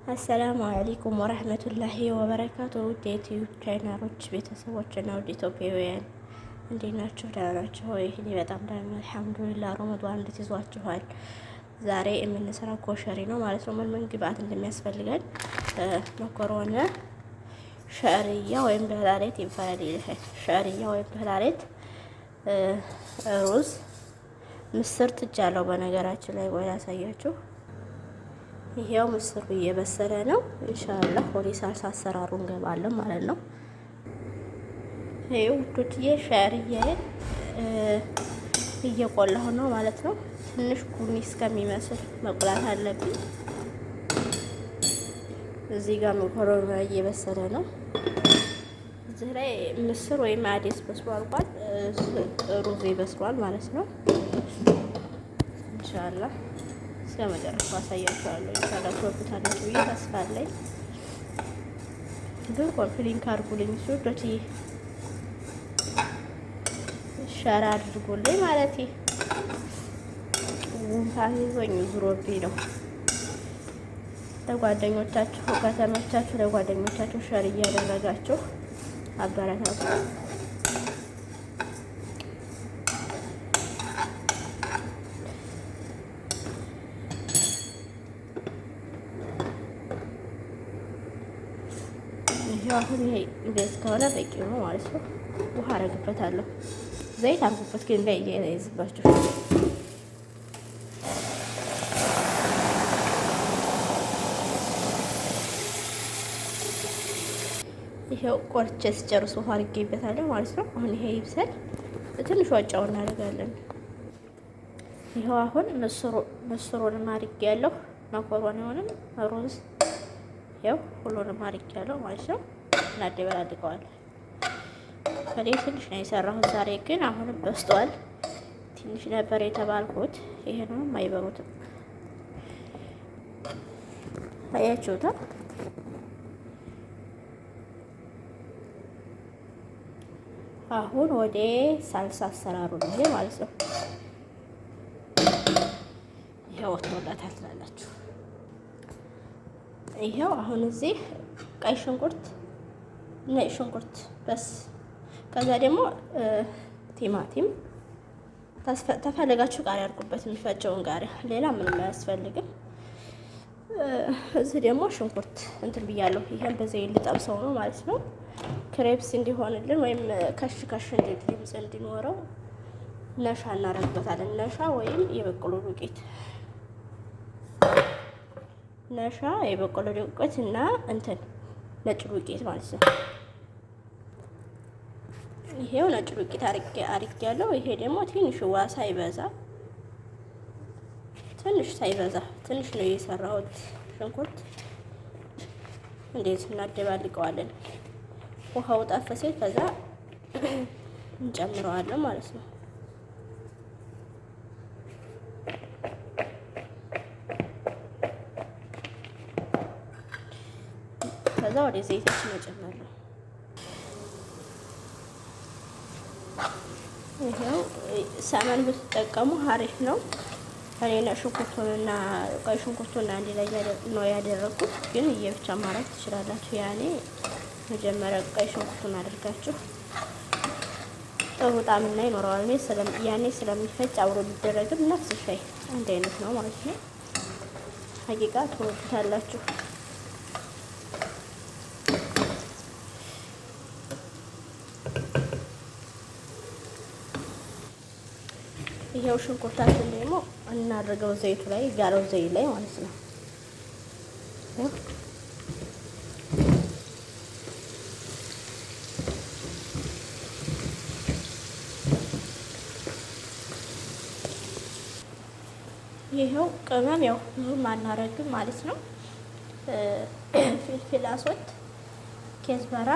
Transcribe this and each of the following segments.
አሰላሙ አለይኩም ወረህመቱላሂ ወበረካቱ። ውድ የዩቲዩብ ቻናሎች ቤተሰቦች እና ውድ ኢትዮጵያውያን እንዴት ናችሁ? ደህና ናችሁ ወይ? እኔ በጣም ደህና ነኝ አልሐምዱሊላህ። ረመዷን እንዴት ይዟችኋል? ዛሬ የምንሰራው ኮሸሪ ነው ማለት ነው። ምን ግብአት እንደሚያስፈልገን መኮሮኒ፣ ሸዕርያ ወይም በህላሌት ይባላል። ሸዕርያ ወይም በህላሌት፣ ሩዝ፣ ምስር ጥጃለሁ። በነገራችን ላይ ወይ ያሳያችሁ። ይሄው ምስሩ እየበሰለ ነው። ኢንሻአላህ ወደ ሳልሳ አሰራሩ እንገባለን ማለት ነው። ይሄው ውዶችዬ ሸዕርያዬን እየቆላሁ ነው ማለት ነው። ትንሽ ቡኒ እስከሚመስል መቁላት አለብኝ። እዚህ ጋር መኮረኒ እየበሰለ ነው። እዚህ ላይ ምስር ወይም አዴስ በስሏል፣ ሩዝ ይበስሏል ማለት ነው። ኢንሻአላህ እስከ መጨረሻው አሳያችኋለሁ። ኢንሻአላህ ትወዱታላችሁ ብዬ ተስፋ አለኝ። ግን ኮምፕሊንክ አድርጉልኝ ሱዶቲ ሸራ አድርጉልኝ ማለት ጉንፋን ይዞኝ ዙሮብኝ ነው። ለጓደኞቻችሁ ከተመቻችሁ ለጓደኞቻችሁ ሸር እያደረጋችሁ አበረታቱ። አሁን ይሄ እንደዚህ ከሆነ በቂ ነው ማለት ነው። ውሃ አረግበታለሁ። ዘይት አርጉበት ግን እንዳይያይዝባችሁ። ይሄው ቆርጬ ስጨርስ ውሃ አርጌበታለሁ ማለት ነው። አሁን ይሄ ይብሰል። ትንሽ ዋጫው እናደርጋለን። ይሄው አሁን ምስሩን አርጌያለሁ። መኮረኒውንም ሩዝ ያው ሁሉንም አርጌያለሁ ማለት ነው። እናደበላልቀዋለን። ከሌ ትንሽ ነው የሰራሁት ዛሬ ግን አሁንም በስቷል። ትንሽ ነበር የተባልኩት። ይሄንም አይበሩትም። አያችሁታ? አሁን ወደ ሳልሳ አሰራሩ ነው ይሄ ማለት ነው። ይሄው ወጥቶላታል ትላላችሁ። ይሄው አሁን እዚህ ቀይ ሽንኩርት፣ ነጭ ሽንኩርት በስ ከዛ ደግሞ ቲማቲም ተፈለጋችሁ ቃሪያ አድርጉበት፣ የሚፈጨውን ቃሪያ፣ ሌላ ምንም አያስፈልግም። እዚህ ደግሞ ሽንኩርት እንትን ብያለሁ። ይሄን በዘይት ልጠብሰው ነው ማለት ነው። ክሬፕስ እንዲሆንልን ወይም ከሽ ከሽ ድምፅ እንዲኖረው ነሻ እናደርግበታለን። ነሻ ወይም የበቆሎ ዱቄት፣ ነሻ የበቆሎ ዱቄት እና እንትን ነጭ ዱቄት ማለት ነው። ይሄው ነጭ ዱቄት አርጌ ያለው። ይሄ ደግሞ ትንሽ ውሃ ሳይበዛ ትንሽ ነው የሰራሁት። ሽንኩርት እንዴት እናደባልቀዋለን። ውሃው ጣፈ ሲል ከዛ እንጨምረዋለን ማለት ነው። ከዛ ወደ ዘይታችን መጨመር ነው። ይሄው ሰመን ብትጠቀሙ አሪፍ ነው። እኔ ሽንኩርቱንና ቀይ ሽንኩርቱን አንድ ላይ ነው ያደረኩት፣ ግን እየብቻ ማድረግ ትችላላችሁ። ያኔ መጀመሪያ ቀይ ሽንኩርቱን አድርጋችሁ ጥሩ ጣዕምና ይኖረዋል። ያኔ ስለሚፈጭ አብሮ ቢደረግም ነፍስ ሻይ አንድ አይነት ነው ማለት ነው። ሀቂቃ ትወዱታላችሁ። ይሄው ሽንኩርታችን ደግሞ እናድርገው ዘይቱ ላይ ጋለው ዘይት ላይ ማለት ነው። ይሄው ቅመም ያው ብዙም አናረግም ማለት ነው። ፍልፍል አስወድ፣ ኬዝበራ፣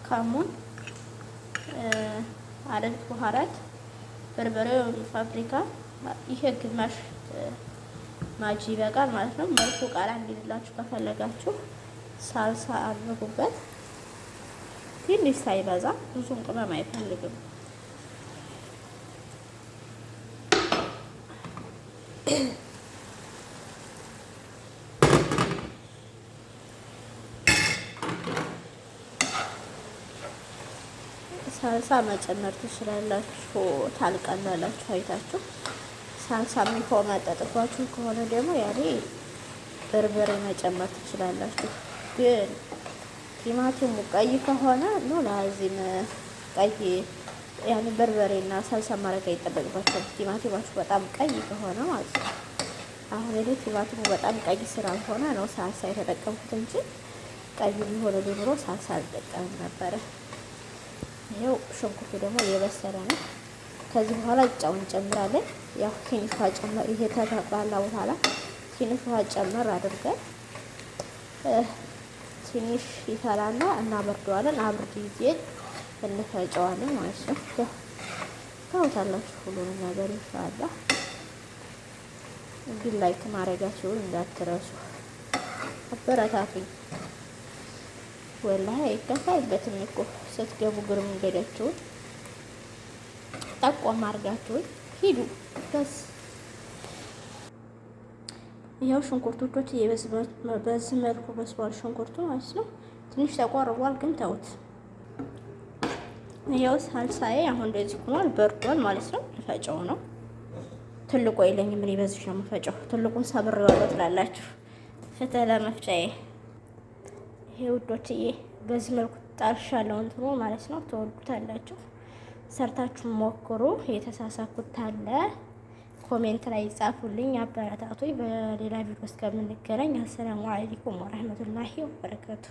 ካሙን፣ አረግ በኋራት፣ በርበሬ ፋብሪካ። ይሄ ግማሽ ማጂ ይበቃል ማለት ነው። መልኩ ቃላ እንዲላችሁ ከፈለጋችሁ ሳልሳ አድርጉበት። ትንሽ ሳይበዛ ብዙም ቅመም አይፈልግም። ሳልሳ መጨመር ትችላላችሁ፣ ታልቀላላችሁ አይታችሁ። ሳልሳ የሚቆመጠጥባችሁ ከሆነ ደግሞ ያኔ በርበሬ መጨመር ትችላላችሁ። ግን ቲማቲሙ ቀይ ከሆነ ነው ላዚም ቀይ ያኔ በርበሬና ሳልሳ ማድረግ አይጠበቅባችሁም። ቲማቲማችሁ በጣም ቀይ ከሆነ ማለት ነው። አሁን እኔ ቲማቲሙ በጣም ቀይ ስላልሆነ ነው ሳልሳ የተጠቀምኩት እንጂ ቀይ ቢሆን ኖሮ ሳልሳ አልጠቀምም ነበረ። ይኸው ሽንኩርቱ ደግሞ እየበሰለ ነው። ከዚህ በኋላ ጨው እንጨምራለን። ያው ትንሽ ውሃ ጨመር፣ ይሄ ከተባላ በኋላ ትንሽ ውሃ ጨመር አድርገን ትንሽ ይፈላና እናበርደዋለን። አብርድ ጊዜ እንፈጨዋለን ማለት ነው። ታውታላችሁ ሁሉንም ነገር ይፈላል። ግን ላይክ ማድረጋችሁን እንዳትረሱ፣ አበረታቱኝ። ወላሂ አይከፈልበትም እኮ ስትገቡ ግር መንገዳችሁን ጠቆም አድርጋችሁኝ ሂዱ። በስ ያው ሽንኩርቶች በዚህ መልኩ በስሏል። ሽንኩርቱ ማለት ነው ትንሽ ተቆርቧል፣ ግን ተውት። ያው ሳልሳዬ አሁን እንደዚህ ሆኗል፣ በርዷል ማለት ነው። ልፈጨው ነው። ትልቁ የለኝም እኔ በዚህ ነው የምፈጨው። ትልቁን ሰብሬዋለሁ ትላላችሁ። ፍትህ ለመፍጫዬ። ይሄ ውዶችዬ በዚህ መልኩ ጣልሻለሁ እንትኑ ማለት ነው። ትወዱታላችሁ። ሰርታችሁ ሞክሩ። የተሳሳኩት ታለ ኮሜንት ላይ ጻፉልኝ፣ አበረታቱኝ። በሌላ ቪዲዮ እስከምንገናኝ አሰላሙ አለይኩም ወራህመቱላሂ ወበረካቱ።